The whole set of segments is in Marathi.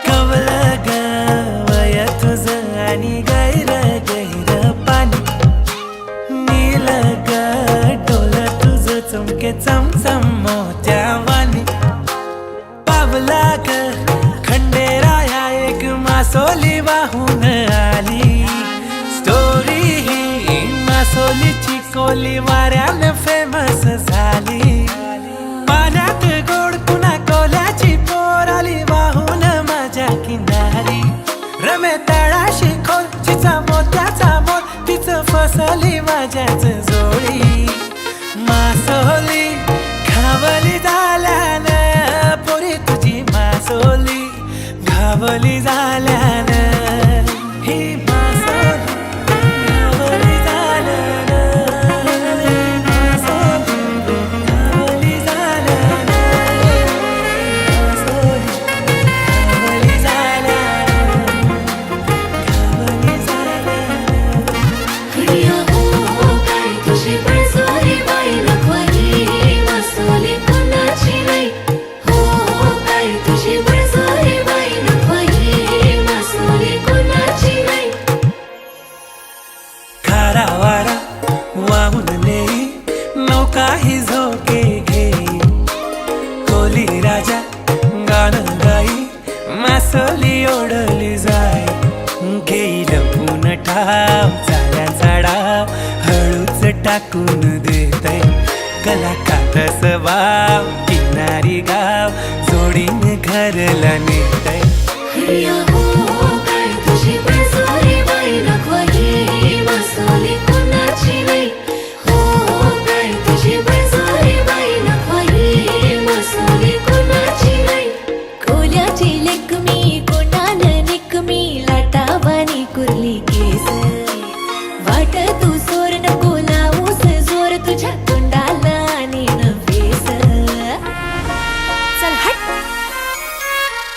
कवलं ग वय तुझं आणि गैर गैर पाणी नील ग डोलं तुझं चमके चमचम मोत्यावानी पावला ग खंडेराया एक मासोली वाहून आली स्टोरी ही मासोलीची कोली वाऱ्यानं फेमस झाली पाण्यात गोड पुन्हा कोल्याची पोर आली वाहून माझ्या किनारी रमे तळाशी खोल तिचा मोत्याचा मोल तिचं फसली माझ्याच जोडी मासोली घावली झाल्यानं पोरी तुझी मासोली घावली झाल्यानं ही मासोली घावली झाल्यानं मासोली घावली झाल्यानं मासोली घावली झाल्यानं घावली झाल्यानं प्रिया हो काय तुझी बळसोरी बाई नखवली मासोली कुणाची नाही हो काय तुझी बळसोरी बाई नखवली मासोली कुणाची नाही खारा वारा वाहून नेई नौका ही झोके घेई कोली राजा गाणं गाई मासोली ओढली जाई घेई लपून ठाव चाल्याचा डाव हळूच टाकून देतय कलाकात वाव किनारी गाव जोडीने घरला नेतय प्रिया हो काय तुझी बळसोरी बाई नखवली मासोली कुणाची नाही हो काय तुझी बळसोरी बाई नखवली मासोली कुणाची नाही कोल्याची लेकमी कोणानं निकमी लाटावानी कुर्ली केस वाट तू सोर नको लावूस जोर तुझ्या तोंडाला आणि नव्हेस चल हट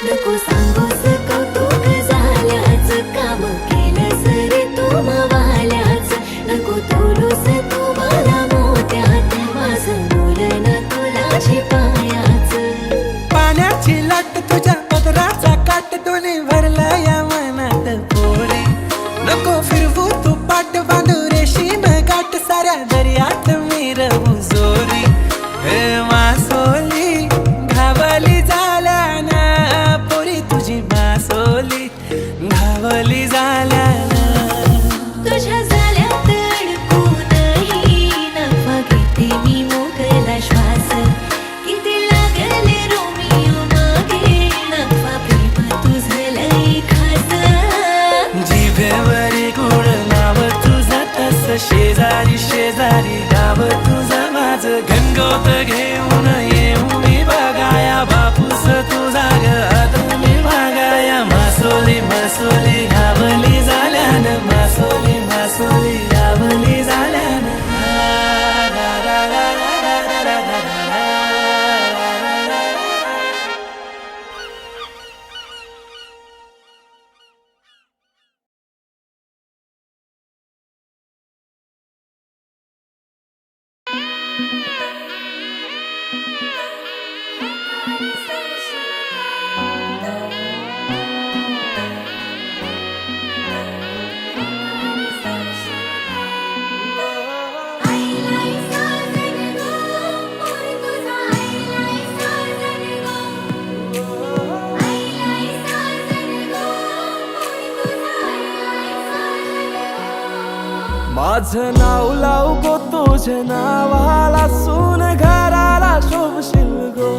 नको सांगूस कौतुक झाल्याच काम केलंस रे तू मवाल्याच नको तोलूस तू मला मोत्यात माझं बोलणं तुला झिपायाच पाण्याची लाट तुझ्या पदराचा काट दोन्ही भरला या मनात पोरे नको फिरवू तू पाठ बांधू रेशीम गाठ साऱ्या दर्यात मिरवू जोरी हे मासोली घावली झाल्यानं पोरी तुझी मासोली घावली झाल्यानं तुझ्या झाल्यात अडकूनही नफा घेते मी मोकला श्वास किती लागले रोमिओ मागे नफा प्रेम तुझं लई खास जिभेवरी गुळ नाव तुझं तस शेजारी शेजारी गाव तुझं माझं घनगोत घेऊन येऊ मी बघाया बापूस तुझा ग आता मी भागाया मासोली मासोली घावली झाल्यानं मासोली मासोली घावली झाल्यानं माझं नाव लाव गो तुझ्या नावाला सून घराला शोभशील गो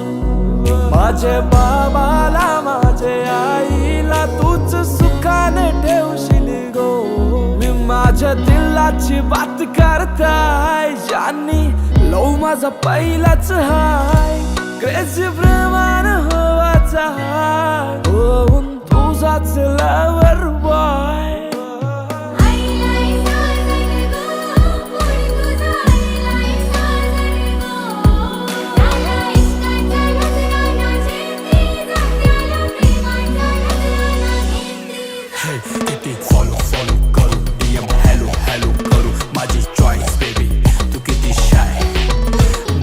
माझ्या बाबाला माझ्या आईला तूच सुखाने ठेवशील गो मी माझ्या दिलाची बात करताय ज्यांनी लव माझा पहिलाच हाय क्रेझी प्रमाण होवाचा होऊन तुझाच लवर बॉय किती फॉलो फॉलो करू DM हॅलो हॅलो करू माझी चॉईस बेबी तू किती शाय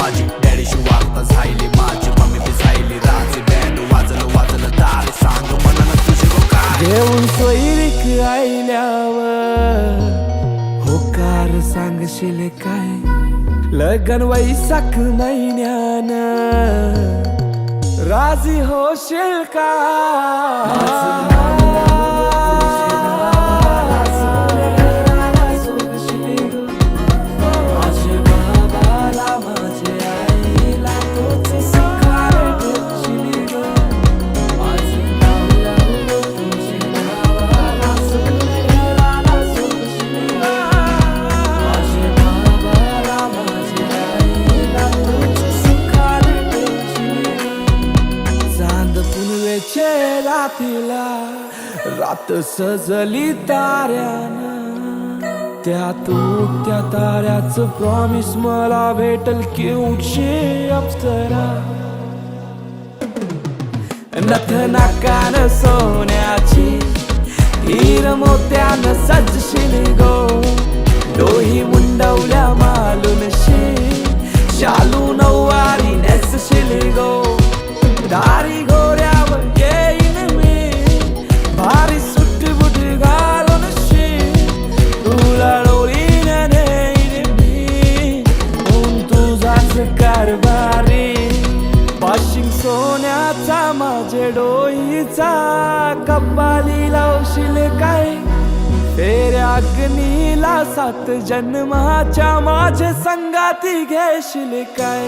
माझी डॅडीशी वार्ता झाली माझी मम्मी बी झाली राजी बँड वाजलं वाजलं दार सांग मनानं तुझे गो काय घेऊन सोयरीक आईल्यावर होकार सांगशील काय लगन वैशाख महिन्यानं राजी होशील का रातीला रात सजली ताऱ्यानं त्यात त्या ताऱ्याचं प्रॉमिस मला भेटल की उठशे अप्सरा नथना कान सोन्याची हीर मोत्यानं सजशील गो डोही मुंडवल्या मालूनशी शालू नऊवारी नेसशील गो दारी घोड्यावर येईन मी भारी सुट बुट घालून तुला डोलीनं नेईन मी तुझाच कारभारी वाशिंग सोन्याचा माझे डोईचा कपाली लावशील काय फेऱ्या अग्नीला 7 जन्माच्या माझे संगाती घेशील काय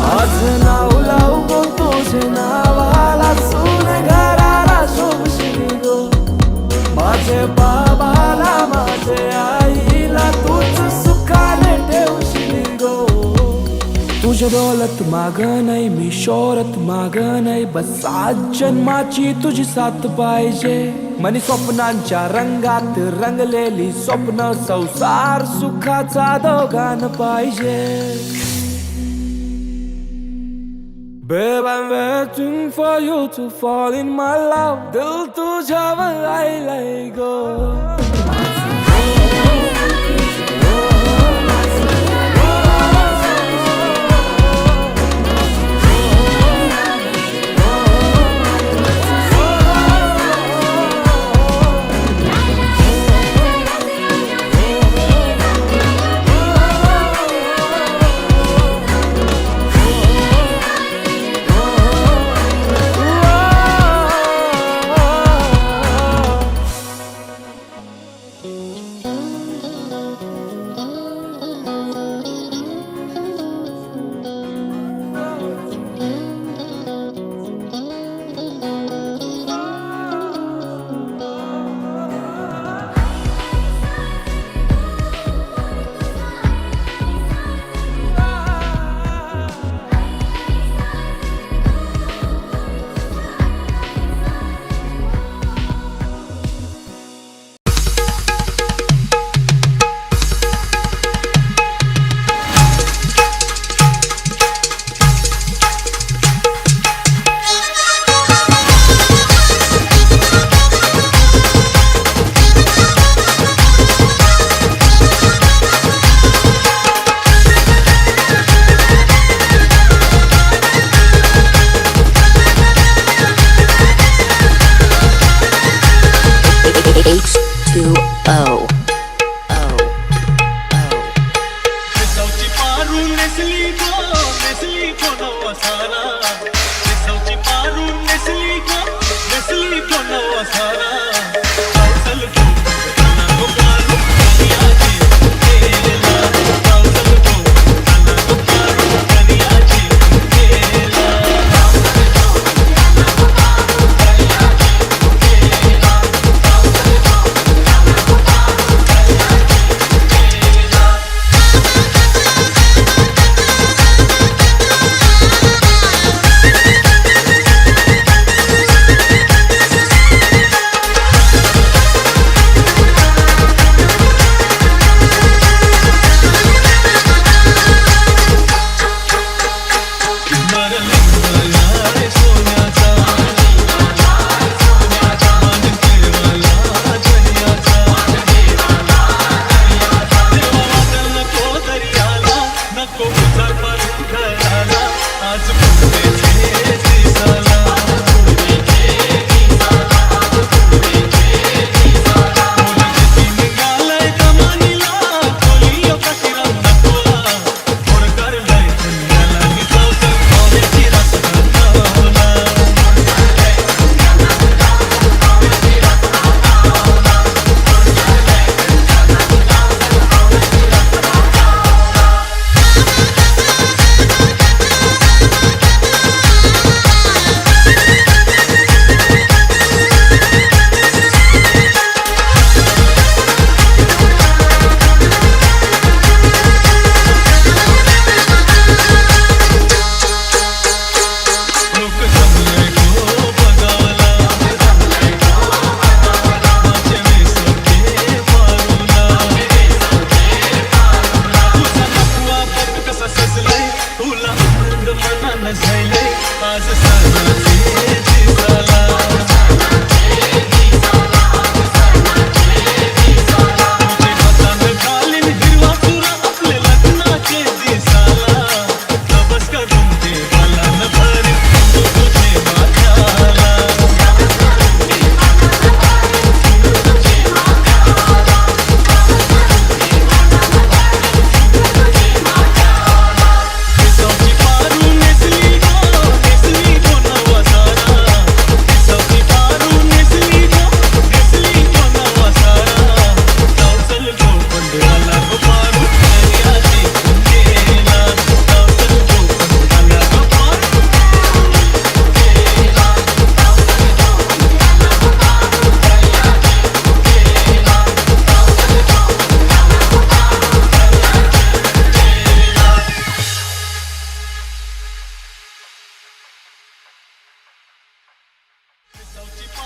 आज नाव लावू गो तुझे नावाला सून घराला शोभशील गो माझे बाबाला माझे आईला तूच सुखाने ठेवशील गो तुझ्या दौलत माग नाही मी शोहरत माग नाही बस आज जन्माची तुझी साथ पाहिजे मनी स्वप्नांच्या रंगात रंगलेली स्वप्न संसार सुखाचा दोघांना पाहिजे Babe, I'm waiting for you to fall in my love. दिल तुझ्यावर आईलाय गो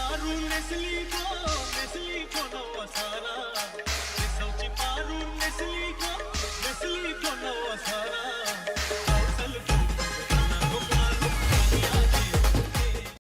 पारू नेसली गो नवसाला केसावची पारू नेसली गो